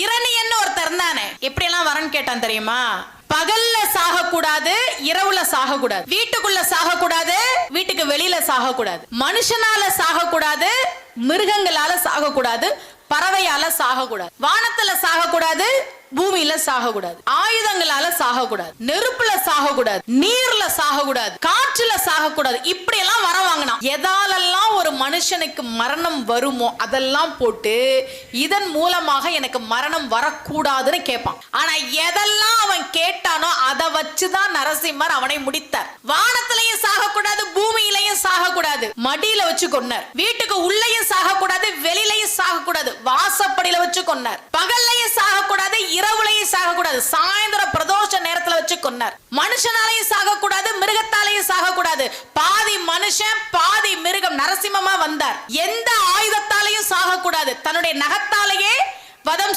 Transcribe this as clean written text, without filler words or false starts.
இரணியன்னு ஒருத்தர் இருந்தானே, எப்படி எல்லாம் வரன்னு கேட்டான் தெரியுமா? பகல்ல சாக கூடாது, இரவுல சாக கூடாது, வீட்டுக்குள்ள சாக கூடாது, வீட்டுக்கு வெளியில சாக கூடாது, மனுஷனால சாக கூடாது, மிருகங்களால சாக கூடாது, பறவையால சாக கூடாது, வானத்துல சாக கூடாது, பூமியில சாக கூடாது, ஆயுதங்களால சாக கூடாது, நெருப்புல சாக கூடாது, நீர்ல சாக கூடாது, காற்றுல சாக கூடாது. இப்படி எல்லாம் வர வாங்கினான். எதாலெல்லாம் ஒரு மனுஷனுக்கு மரணம் வருமோ அதெல்லாம் போட்டு இதன் மூலமாக எனக்கு மரணம் வரக்கூடாதுன்னு கேட்பான். ஆனா எதெல்லாம் அவன் கேட்டானோ அதை வச்சுதான் நரசிம்மர் அவனை முடித்தார். வானத்திலையும் சாக கூடாது, பூமியிலையும் சாக கூடாது, மடியில வச்சு கொன்னார். வீட்டுக்கு உள்ளேயும் சாக கூடாது, வெளியிலையும் சாக கூடாது, வாசப்படியில வச்சு கொன்னார். பகல்லையும் சாக கூடாது, இரவுலையும் சாக கூடாது, சாயந்தர பிரதோஷ நேரத்துல வச்சு கொன்னார். மனுஷனாலையும் சாக கூடாது, மிருகத்தாலையும் சாக கூடாது, பாதி மனுஷன் பாதி மிருகம் நரசிம்மமா வந்தார். எந்த ஆயுதத்தாலையும் சாக கூடாது, தன்னுடைய நகத்தாலேயே வதம்